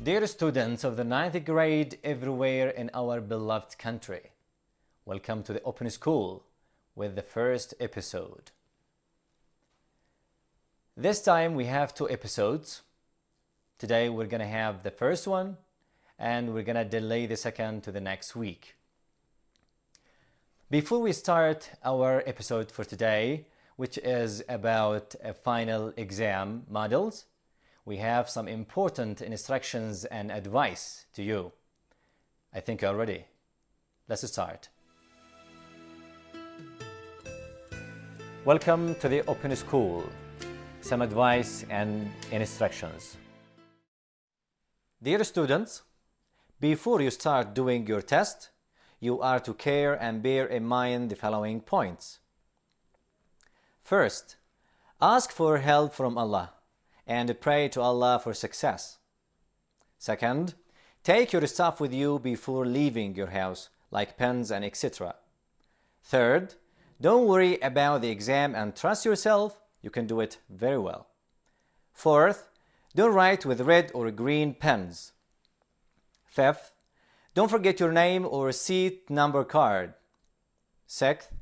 Dear students of the 9th grade everywhere in our beloved country, welcome to the Open School with the first episode. This time we have 2 episodes. Today we're going to have the first one and we're going to delay the second to the next week. Before we start our episode for today, which is about final exam models, we have some important instructions and advice to you. I think you're ready. Let's start. Welcome to the Open School. Some advice and instructions. Dear students, before you start doing your test, you are to care and bear in mind the following points. First, ask for help from Allah and pray to Allah for success. Second, take your stuff with you before leaving your house, like pens and etc. Third, don't worry about the exam and trust yourself, you can do it very well. Fourth, don't write with red or green pens. Fifth, don't forget your name or seat number card. Sixth,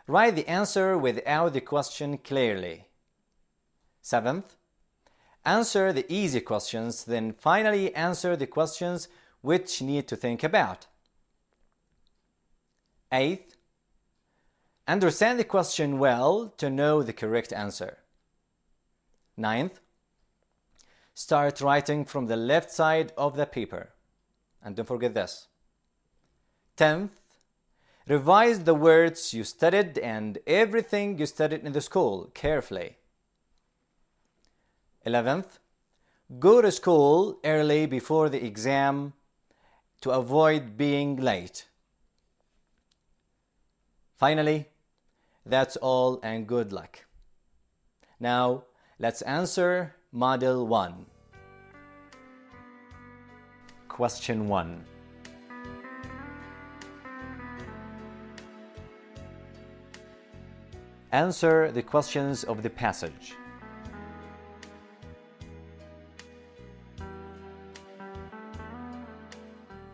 write the answer without the question clearly. Seventh, answer the easy questions, then finally answer the questions which need to think about. Eighth, understand the question well to know the correct answer. Ninth, start writing from the left side of the paper. And don't forget this. 10th, revise the words you studied and everything you studied in the school carefully. 11th, go to school early before the exam to avoid being late. Finally, that's all and good luck. Now, let's answer Model 1. Question 1. Answer the questions of the passage.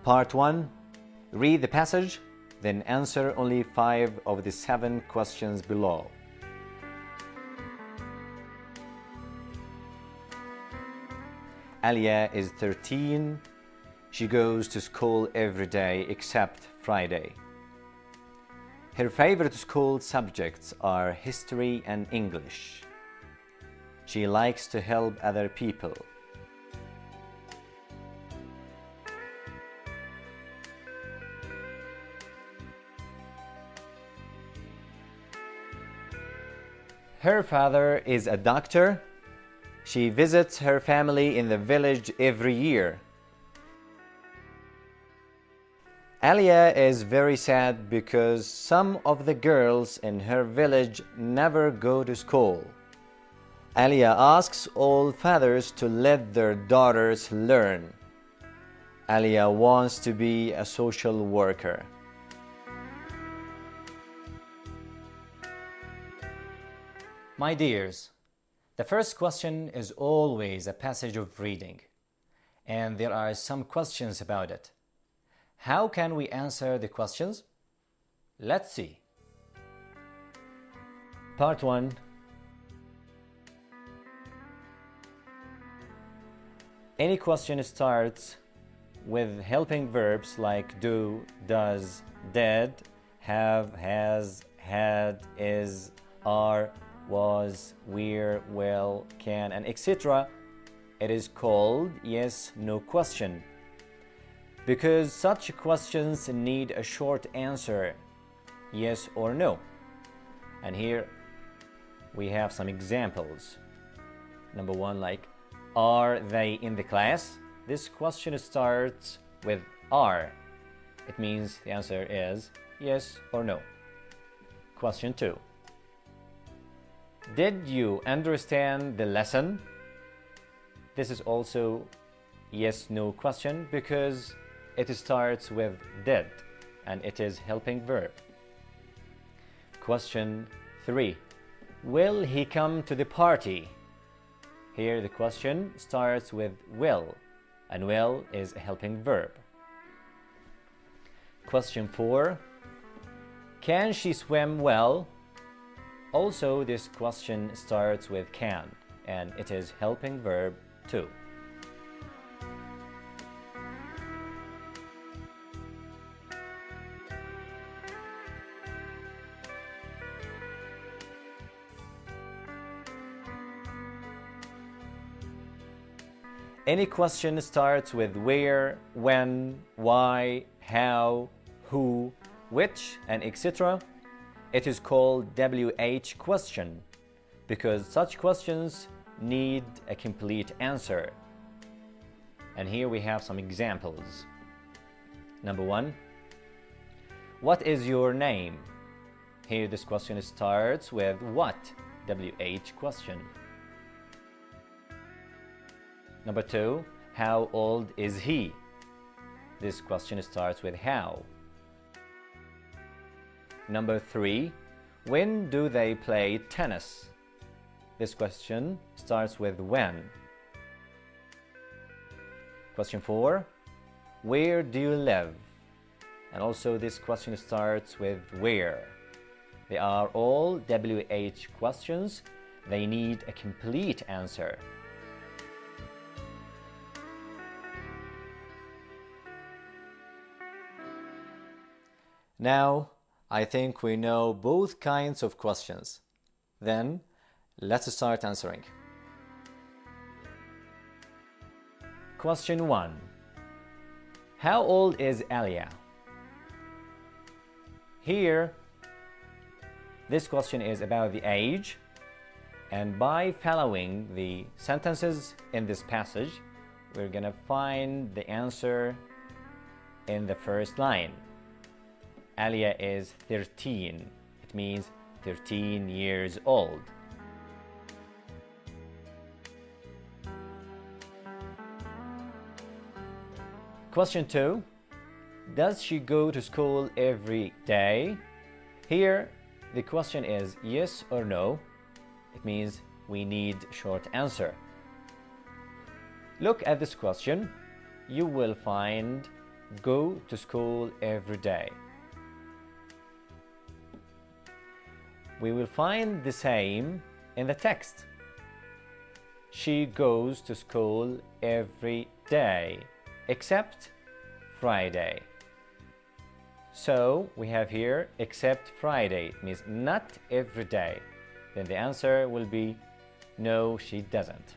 Part 1. Read the passage, then answer only 5 of the 7 questions below. Alia is 13. She goes to school every day except Friday. Her favorite school subjects are history and English. She likes to help other people. Her father is a doctor. She visits her family in the village every year. Alia is very sad because some of the girls in her village never go to school. Alia asks all fathers to let their daughters learn. Alia wants to be a social worker. My dears, the first question is always a passage of reading, and there are some questions about it. How can we answer the questions? Let's see. Part 1. Any question starts with helping verbs like do, does, did, have, has, had, is, are, was, were, will, can, and etc. It is called yes/no question, because such questions need a short answer, yes or no. And here we have some examples. Number 1, like, are they in the class? This question starts with are. It means the answer is yes or no. Question 2. Did you understand the lesson? This is also yes/no question because it starts with did and it is helping verb. Question 3. Will he come to the party? Here the question starts with will and well is a helping verb. Question 4. Can she swim well? Also, this question starts with can, and it is helping verb too. Any question starts with where, when, why, how, who, which, and etc. It is called WH question because such questions need a complete answer. And here we have some examples. Number 1. What is your name? Here this question starts with what? WH question. Number 2, how old is he? This question starts with how. Number 3, when do they play tennis? This question starts with when. Question 4, where do you live? And also this question starts with where. They are all WH questions. They need a complete answer. Now, I think we know both kinds of questions. Then, let's start answering. Question 1. How old is Alia? Here, this question is about the age, and by following the sentences in this passage, we're gonna find the answer in the first line. Alia is 13. It means 13 years old. Question 2. Does she go to school every day? Here, the question is yes or no. It means we need short answer. Look at this question. You will find go to school every day. We will find the same in the text. She goes to school every day, except Friday. So we have here except Friday. It means not every day. Then the answer will be no, she doesn't.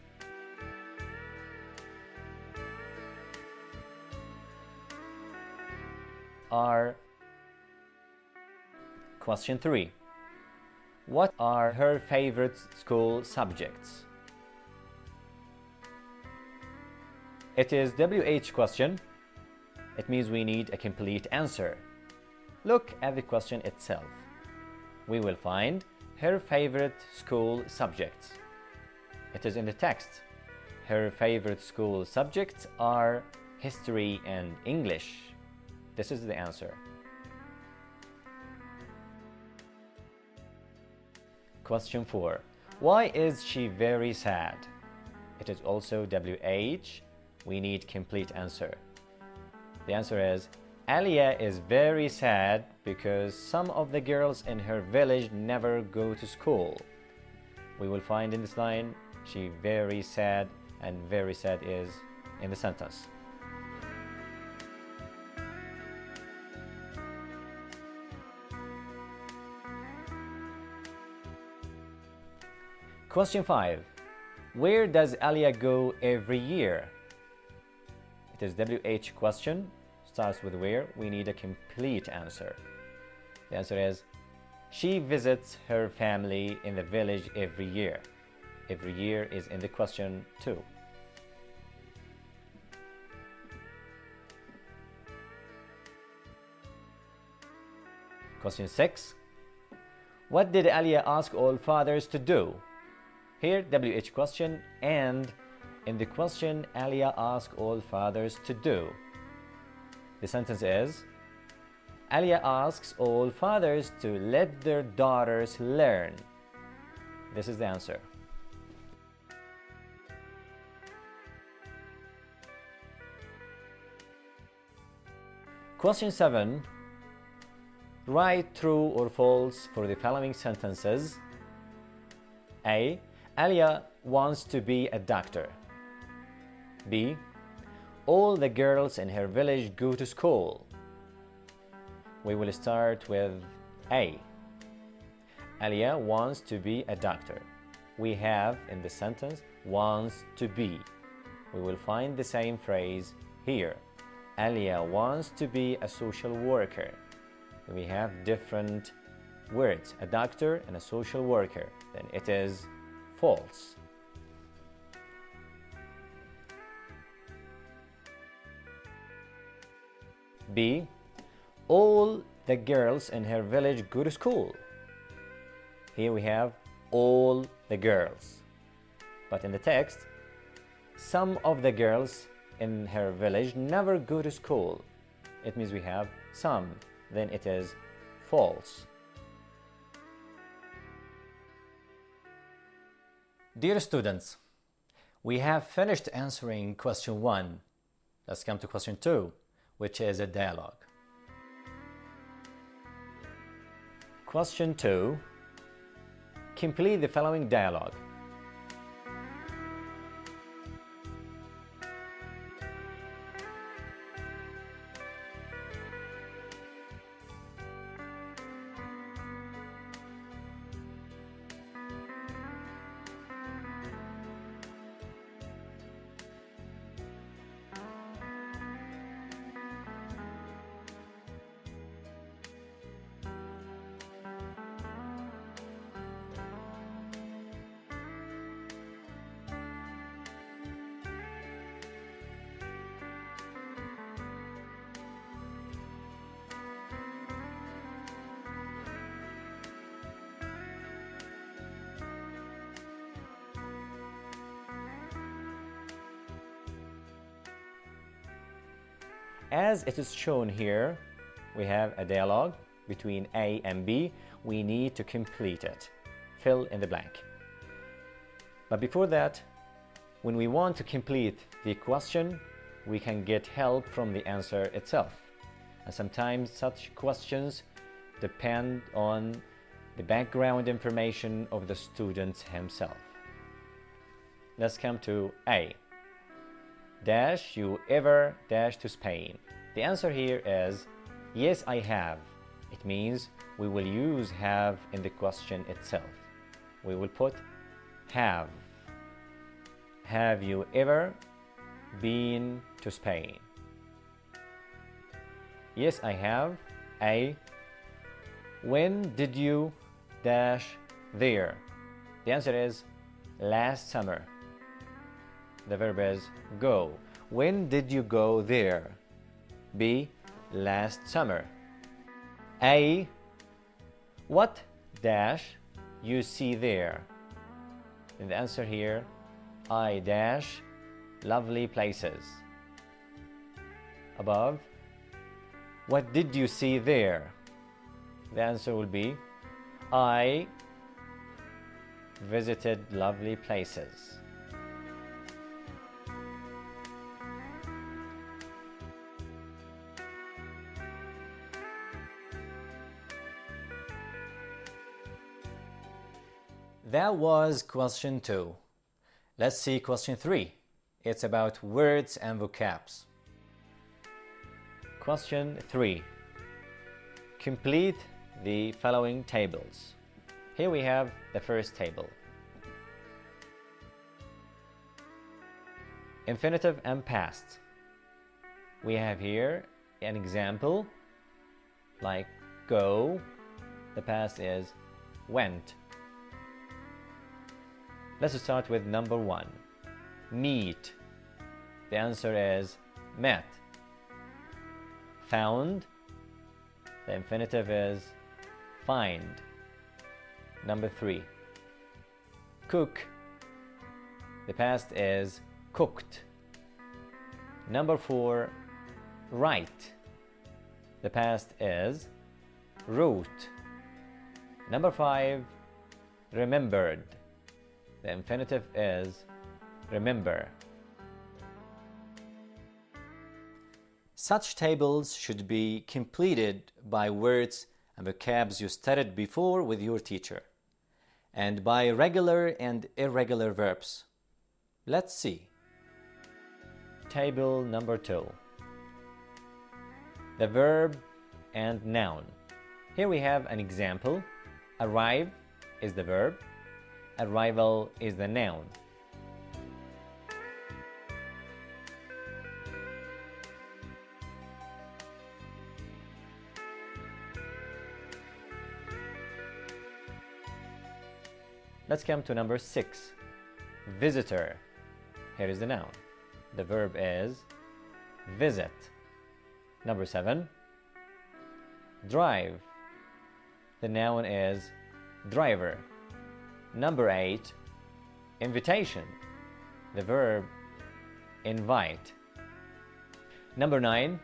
Question 3. What are her favorite school subjects? It is WH question. It means we need a complete answer. Look at the question itself. We will find her favorite school subjects. It is in the text. Her favorite school subjects are history and English. This is the answer. Question 4. Why is she very sad? It is also WH. We need complete answer. The answer is Alia is very sad because some of the girls in her village never go to school. We will find in this line she very sad, and very sad is in the sentence. Question 5. Where does Alia go every year? It is WH question. Starts with where. We need a complete answer. The answer is she visits her family in the village every year. Every year is in the question too. Question 6. What did Alia ask all fathers to do? Here, WH question, and in the question, Alia asked all fathers to do. The sentence is, Alia asks all fathers to let their daughters learn. This is the answer. Question 7. Write true or false for the following sentences. A. Alia wants to be a doctor. B. All the girls in her village go to school. We will start with A. Alia wants to be a doctor. We have in the sentence wants to be. We will find the same phrase here. Alia wants to be a social worker. We have different words, a doctor and a social worker. Then it is false. B. All the girls in her village go to school. Here we have all the girls. But in the text, some of the girls in her village never go to school. It means we have some. Then it is false. Dear students, we have finished answering question 1. Let's come to question 2, which is a dialogue. Question 2. Complete the following dialogue. As it is shown here, we have a dialogue between A and B. We need to complete it. Fill in the blank. But before that, when we want to complete the question, we can get help from the answer itself. And sometimes such questions depend on the background information of the student himself. Let's come to A. Dash you ever dash to Spain? The answer here is yes, I have. It means we will use have in the question itself. We will put have. Have you ever been to Spain? Yes, I have. A. When did you dash there? The answer is last summer. The verb is go. When did you go there? B. Last summer. A. What dash you see there? And the answer here, I dash lovely places. Above, what did you see there? The answer will be I visited lovely places. That was question 2. Let's see question 3. It's about words and vocabs. Question 3. Complete the following tables. Here we have the first table. Infinitive and past. We have here an example like go. The past is went. Let's start with number 1. Meet. The answer is met. Found. The infinitive is find. Number 3. Cook. The past is cooked. Number 4. Write. The past is wrote. Number 5. Remembered. The infinitive is remember. Such tables should be completed by words and vocabs you studied before with your teacher, and by regular and irregular verbs. Let's see. Table number 2. The verb and noun. Here we have an example. Arrive is the verb. Arrival is the noun. Let's come to number 6. Visitor. Here is the noun. The verb is visit. Number 7. Drive. The noun is driver. Number 8. Invitation. The verb invite. Number 9.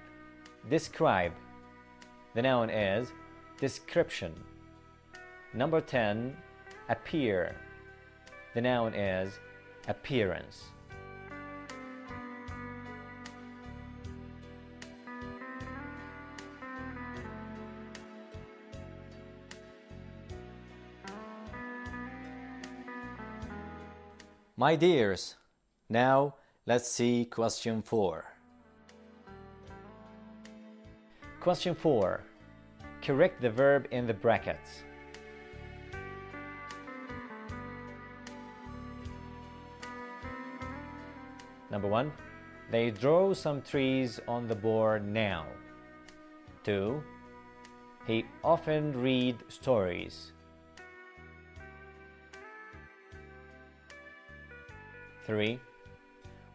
Describe. The noun is description. Number 10. Appear. The noun is appearance. My dears, now let's see question 4. Question 4. Correct the verb in the brackets. Number 1. They draw some trees on the board now. 2. He often read stories. 3.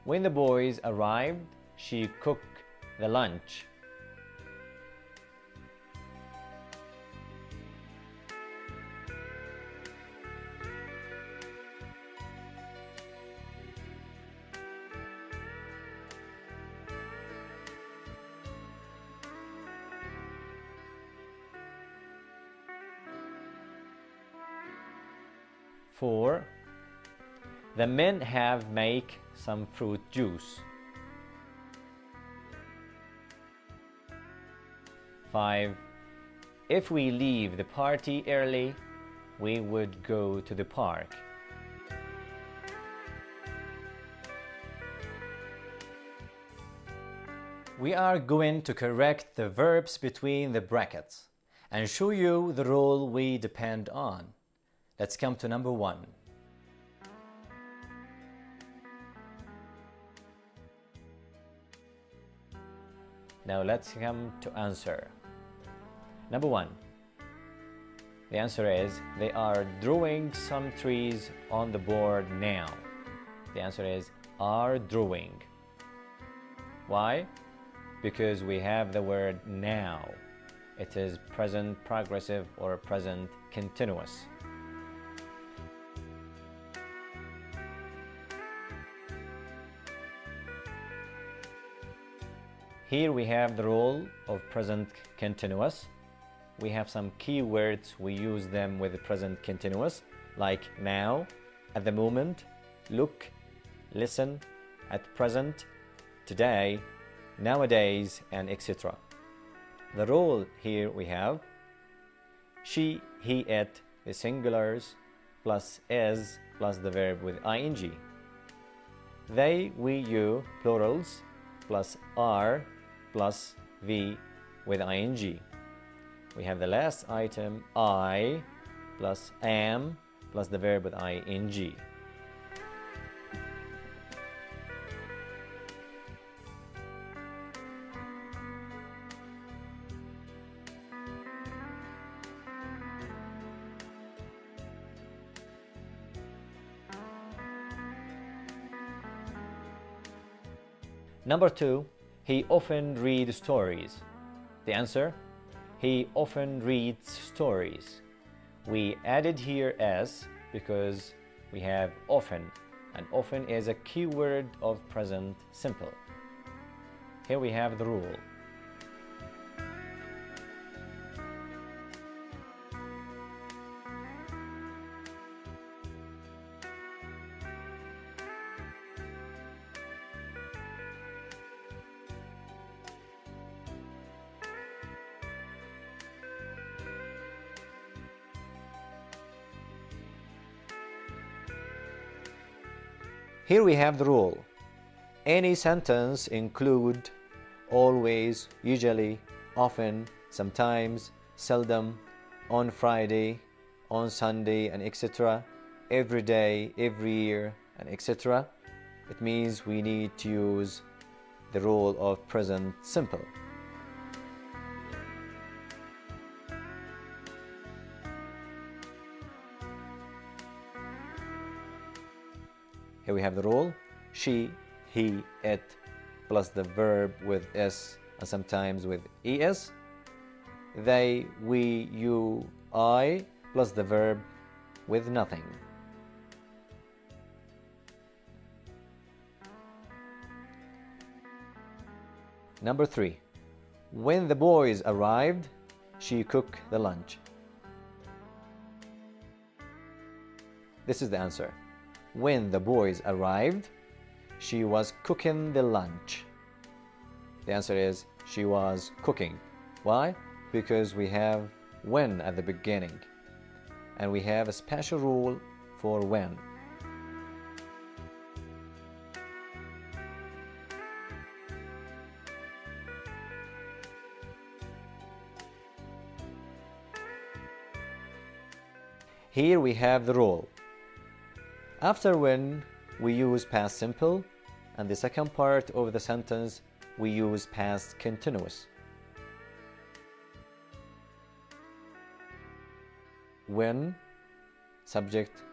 When the boys arrived, she cooked the lunch. 4. The men have make some fruit juice. 5. If we leave the party early, we would go to the park. We are going to correct the verbs between the brackets and show you the rule we depend on. Let's come to number 1. Now let's come to answer. Number 1. The answer is, they are drawing some trees on the board now. The answer is, are drawing. Why? Because we have the word now. It is present progressive or present continuous. Here we have the rule of present continuous. We have some key words, we use them with the present continuous, like now, at the moment, look, listen, at present, today, nowadays, and etc. The rule here we have she, he, it, the singulars, plus is, plus the verb with ing. They, we, you, plurals, plus are, plus v with ing. We have the last item, I, plus am, plus the verb with ing. Number 2, he often reads stories. The answer, he often reads stories. We added here s because we have often, and often is a keyword of present simple. Here we have the rule. Here we have the rule. Any sentence include always, usually, often, sometimes, seldom, on Friday, on Sunday, and etc. Every day, every year, and etc. It means we need to use the rule of present simple. Here we have the rule. She, he, it, plus the verb with s and sometimes with es. They, we, you, I, plus the verb with nothing. Number 3. When the boys arrived, she cooked the lunch. This is the answer. When the boys arrived, she was cooking the lunch. The answer is she was cooking. Why? Because we have when at the beginning, and we have a special rule for when. Here we have the rule. After when, we use past simple, and the second part of the sentence we use past continuous. When, subject,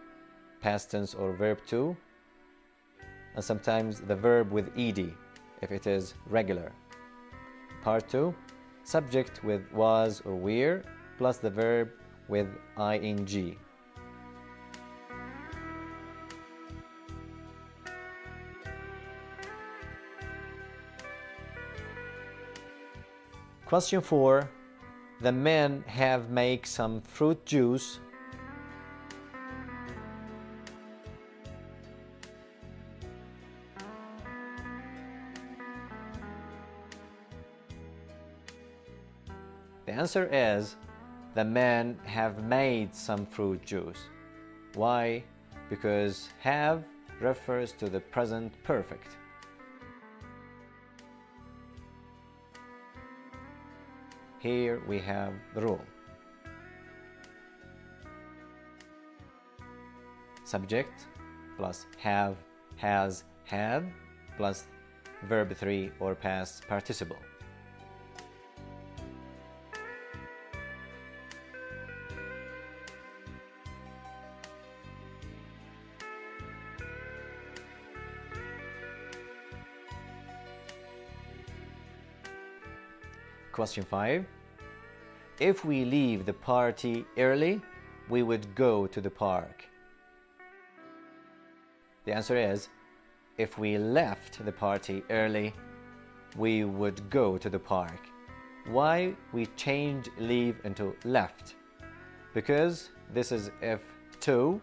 past tense or verb to, and sometimes the verb with ed if it is regular. Part 2, subject with was or were plus the verb with ing. Question 4. The men have make some fruit juice. The answer is the men have made some fruit juice. Why? Because have refers to the present perfect. Here we have the rule. Subject plus have, has, had plus verb 3 or past participle. Question 5. If we leave the party early, we would go to the park. The answer is, if we left the party early, we would go to the park. Why we changed leave into left? Because this is if to.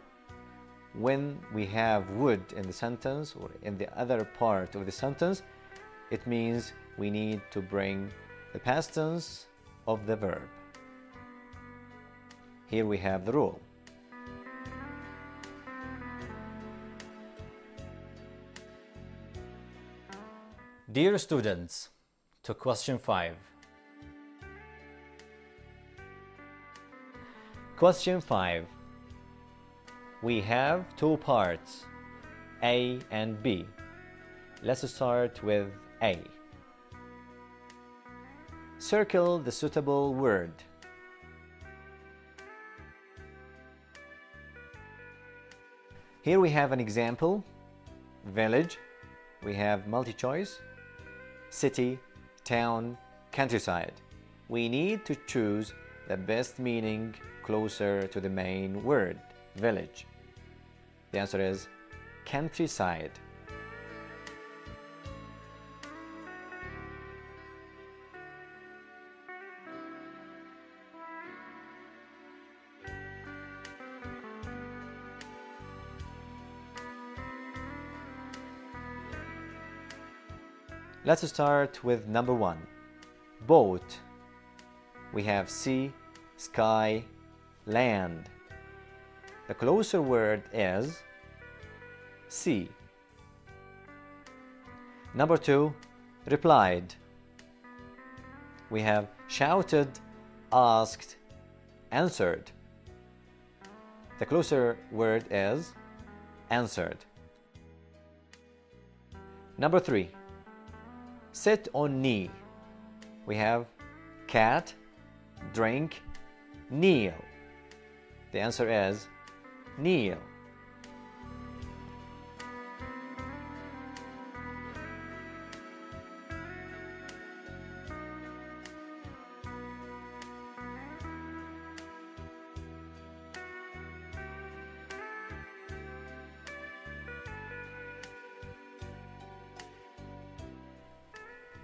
When we have would in the sentence or in the other part of the sentence, it means we need to bring the past tense of the verb. Here we have the rule. Dear students, to question 5. Question 5. We have two parts, A and B. Let's start with A. Circle the suitable word. Here we have an example. Village. We have multi-choice. City, town, countryside. We need to choose the best meaning closer to the main word, village. The answer is countryside. Let's start with number 1. Boat. We have sea, sky, land. The closer word is sea. Number 2, replied. We have shouted, asked, answered. The closer word is answered. Number 3, sit on knee. We have cat, drink, kneel. The answer is kneel.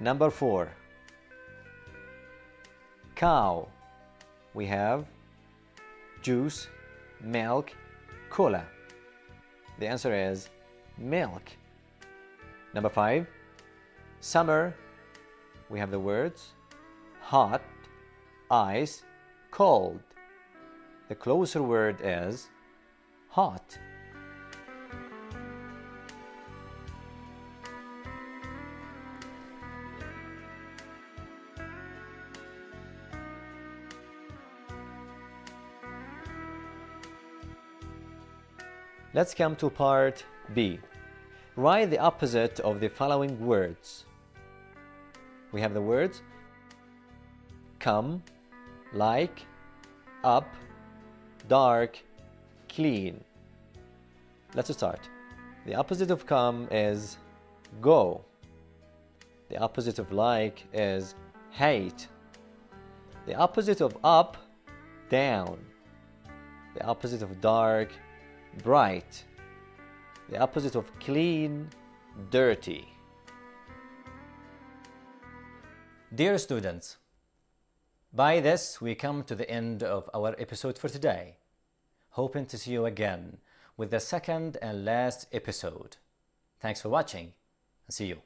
Number 4, cow. We have juice, milk, cola. The answer is milk. Number 5, summer. We have the words hot, ice, cold. The closer word is hot. Let's come to part B. Write the opposite of the following words. We have the words come, like, up, dark, clean. Let's start. The opposite of come is go. The opposite of like is hate. The opposite of up, down. The opposite of dark, bright. The opposite of clean, dirty. Dear students, by this we come to the end of our episode for today. Hoping to see you again with the second and last episode. Thanks for watching and see you.